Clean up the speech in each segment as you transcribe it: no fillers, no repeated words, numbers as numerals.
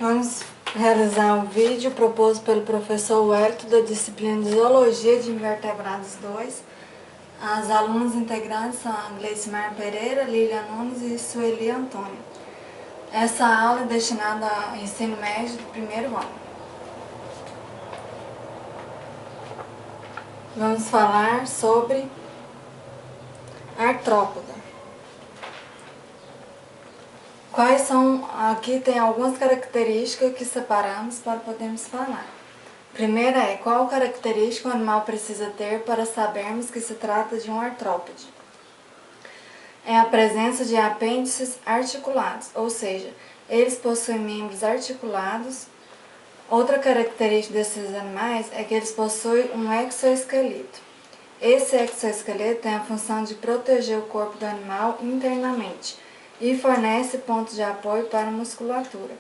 Vamos realizar um vídeo proposto pelo professor Wellington da disciplina de Zoologia de Invertebrados 2. As alunas integrantes são a Gleicimar Pereira, Lília Nunes e Sueli Antônio. Essa aula é destinada ao ensino médio do primeiro ano. Vamos falar sobre artrópoda. Quais são, aqui tem algumas características que separamos para podermos falar. Primeira é, qual característica o animal precisa ter para sabermos que se trata de um artrópode? É a presença de apêndices articulados, ou seja, eles possuem membros articulados. Outra característica desses animais é que eles possuem um exoesqueleto. Esse exoesqueleto tem a função de proteger o corpo do animal internamente e fornece pontos de apoio para a musculatura.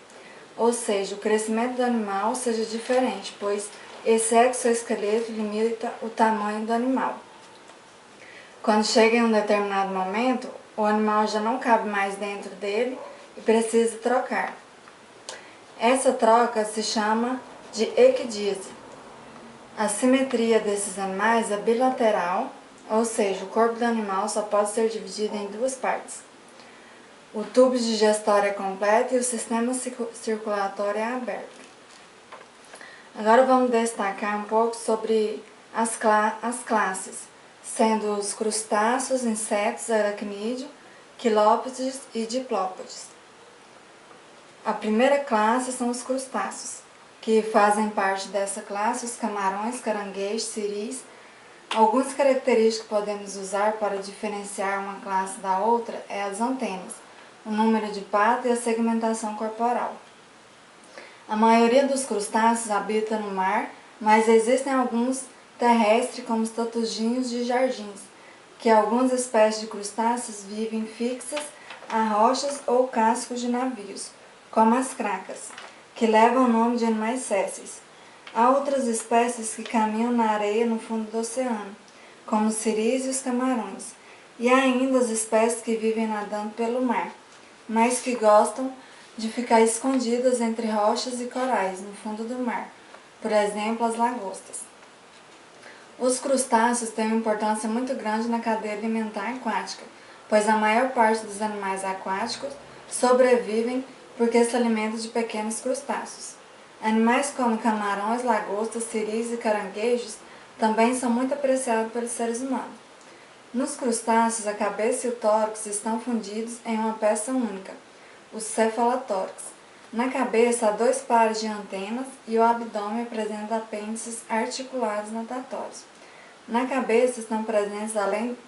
Ou seja, o crescimento do animal seja diferente, pois esse exoesqueleto limita o tamanho do animal. Quando chega em um determinado momento, o animal já não cabe mais dentro dele e precisa trocar. Essa troca se chama de equidise. A simetria desses animais é bilateral, ou seja, o corpo do animal só pode ser dividido em duas partes. O tubo digestório é completo e o sistema circulatório é aberto. Agora vamos destacar um pouco sobre as classes, sendo os crustáceos, insetos, aracnídeos, quilópodes e diplópodes. A primeira classe são os crustáceos, que fazem parte dessa classe os camarões, caranguejos, siris. Algumas características que podemos usar para diferenciar uma classe da outra é as antenas, o número de patas e a segmentação corporal. A maioria dos crustáceos habita no mar, mas existem alguns terrestres, como os tatuginhos de jardins, que algumas espécies de crustáceos vivem fixas a rochas ou cascos de navios, como as cracas, que levam o nome de animais sésseis. Há outras espécies que caminham na areia no fundo do oceano, como os siris e os camarões, e há ainda as espécies que vivem nadando pelo mar, mas que gostam de ficar escondidas entre rochas e corais no fundo do mar, por exemplo, as lagostas. Os crustáceos têm uma importância muito grande na cadeia alimentar aquática, pois a maior parte dos animais aquáticos sobrevivem porque se alimentam de pequenos crustáceos. Animais como camarões, lagostas, siris e caranguejos também são muito apreciados pelos seres humanos. Nos crustáceos, a cabeça e o tórax estão fundidos em uma peça única, o cefalotórax. Na cabeça há 2 pares de antenas e o abdômen apresenta apêndices articulados natatórios. Na cabeça estão presentes, além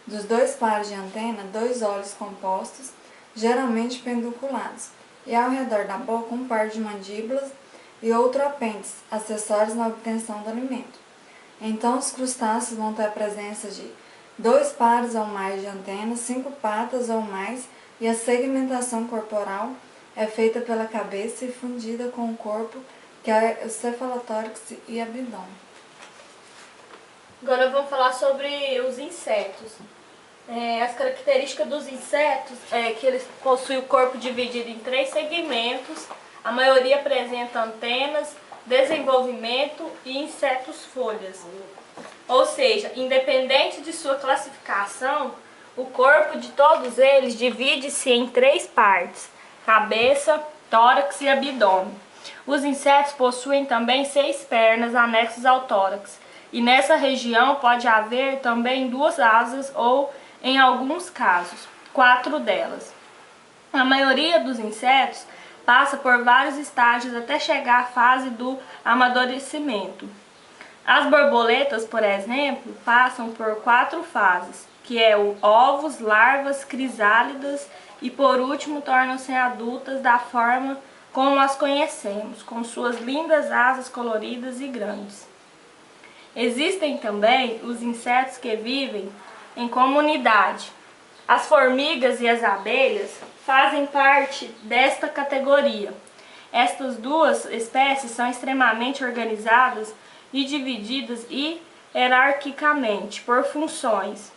dos 2 pares de antena, 2 olhos compostos, geralmente pedunculados, e ao redor da boca um par de mandíbulas e outro apêndice, acessórios na obtenção do alimento. Então os crustáceos vão ter a presença de 2 pares ou mais de antenas, 5 patas ou mais, e a segmentação corporal é feita pela cabeça e fundida com o corpo, que é o cefalotórax e abdômen. Agora vamos falar sobre os insetos. As características dos insetos é que eles possuem o corpo dividido em 3 segmentos, a maioria apresenta antenas, desenvolvimento e insetos folhas. Ou seja, independente de sua classificação, o corpo de todos eles divide-se em 3 partes: cabeça, tórax e abdômen. Os insetos possuem também 6 pernas anexas ao tórax, e nessa região pode haver também 2 asas ou, em alguns casos, 4 delas. A maioria dos insetos passa por vários estágios até chegar à fase do amadurecimento. As borboletas, por exemplo, passam por 4 fases, que é o ovos, larvas, crisálidas e por último tornam-se adultas da forma como as conhecemos, com suas lindas asas coloridas e grandes. Existem também os insetos que vivem em comunidade. As formigas e as abelhas fazem parte desta categoria. Estas 2 espécies são extremamente organizadas e divididas hierarquicamente por funções.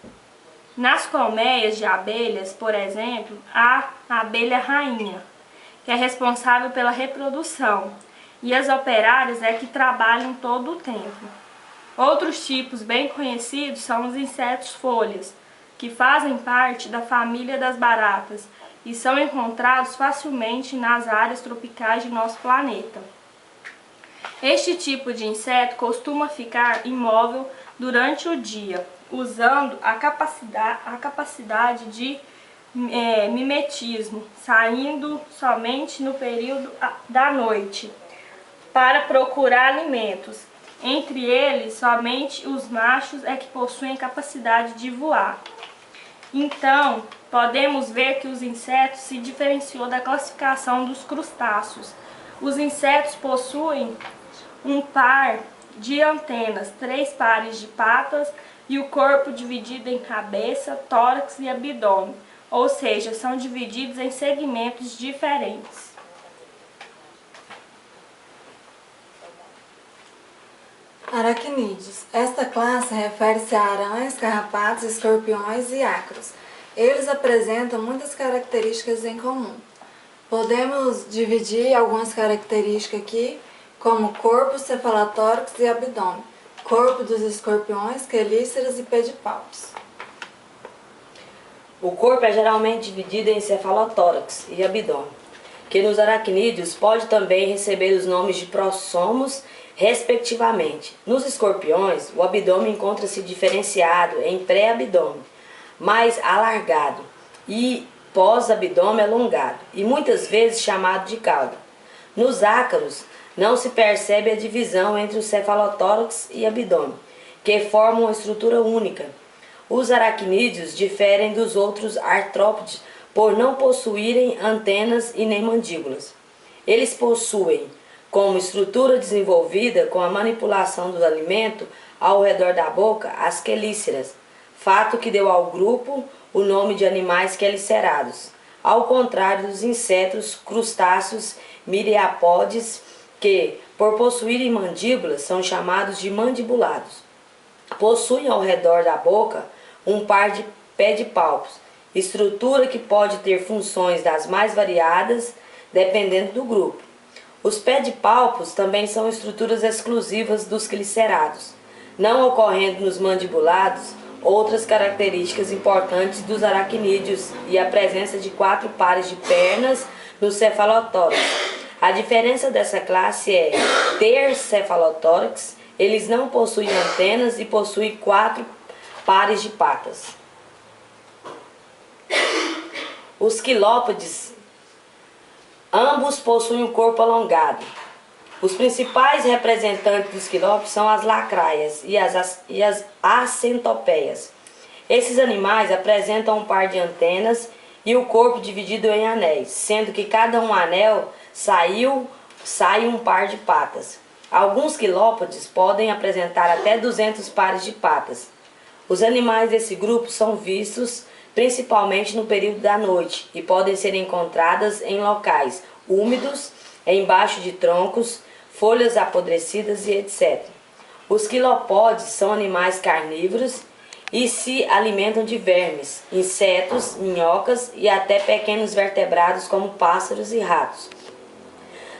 Nas colmeias de abelhas, por exemplo, há a abelha rainha, que que é responsável pela reprodução, e as operárias é que trabalham todo o tempo. Outros tipos bem conhecidos são os insetos folhas, que fazem parte da família das baratas e são encontrados facilmente nas áreas tropicais de nosso planeta. Este tipo de inseto costuma ficar imóvel durante o dia, usando a capacidade de mimetismo, saindo somente no período da noite para procurar alimentos. Entre eles, somente os machos é que possuem capacidade de voar. Então, podemos ver que os insetos se diferenciou da classificação dos crustáceos. Os insetos possuem um par de antenas, 3 pares de patas e o corpo dividido em cabeça, tórax e abdômen, ou seja, são divididos em segmentos diferentes. Aracnídeos. Esta classe refere-se a aranhas, carrapatos, escorpiões e ácaros. Eles apresentam muitas características em comum. Podemos dividir algumas características aqui, como corpo, cefalotórax e abdômen, corpo dos escorpiões, quelíceras e pedipalpos. O corpo é geralmente dividido em cefalotórax e abdômen, que nos aracnídeos pode também receber os nomes de prossomos, respectivamente. Nos escorpiões, o abdômen encontra-se diferenciado em pré-abdômen, mais alargado, e pós-abdômen alongado, e muitas vezes chamado de cauda. Nos ácaros, não se percebe a divisão entre o cefalotórax e abdômen, que formam uma estrutura única. Os aracnídeos diferem dos outros artrópodes por não possuírem antenas e nem mandíbulas. Eles possuem como estrutura desenvolvida com a manipulação do alimento ao redor da boca as quelíceras, fato que deu ao grupo o nome de animais quelicerados, ao contrário dos insetos crustáceos miriapódes, que, por possuírem mandíbulas, são chamados de mandibulados. Possuem ao redor da boca um par de pedipalpos, estrutura que pode ter funções das mais variadas, dependendo do grupo. Os pedipalpos também são estruturas exclusivas dos quelicerados, não ocorrendo nos mandibulados outras características importantes dos aracnídeos e a presença de 4 pares de pernas no cefalotórax. A diferença dessa classe é ter cefalotórax, eles não possuem antenas e possuem 4 pares de patas. Os quilópodes, ambos possuem um corpo alongado. Os principais representantes dos quilópodes são as lacraias e as acentopeias. Esses animais apresentam um par de antenas e o corpo dividido em anéis, sendo que cada um anel sai um par de patas. Alguns quilópodes podem apresentar até 200 pares de patas. Os animais desse grupo são vistos principalmente no período da noite e podem ser encontradas em locais úmidos, embaixo de troncos, folhas apodrecidas e etc. Os quilopódeos são animais carnívoros e se alimentam de vermes, insetos, minhocas e até pequenos vertebrados como pássaros e ratos.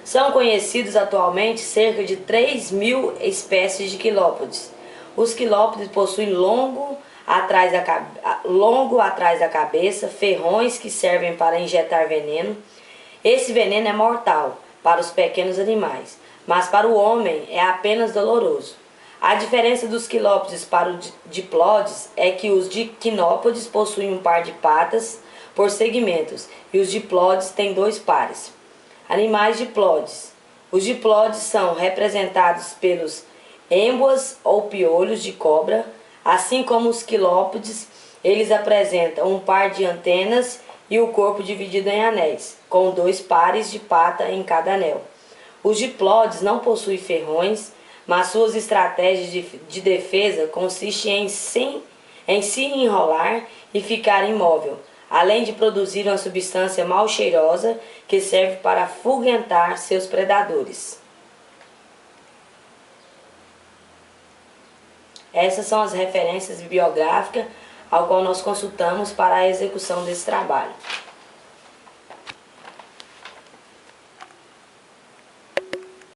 São conhecidos atualmente cerca de 3.000 espécies de quilópodes. Os quilópodes possuem longo atrás da cabeça, ferrões que servem para injetar veneno. Esse veneno é mortal para os pequenos animais, mas para o homem é apenas doloroso. A diferença dos quilópodes para os diplóides é que os quinópodes possuem um par de patas por segmentos e os diplóides têm 2 pares. Animais diplóides. Os diplóides são representados pelos êmboas ou piolhos de cobra, assim como os quilópodes. Eles apresentam um par de antenas e o corpo dividido em anéis, com 2 pares de pata em cada anel. Os diplóides não possuem ferrões, mas suas estratégias de defesa consistem em se enrolar e ficar imóvel, além de produzir uma substância mal cheirosa que serve para afugentar seus predadores. Essas são as referências bibliográficas ao qual nós consultamos para a execução desse trabalho.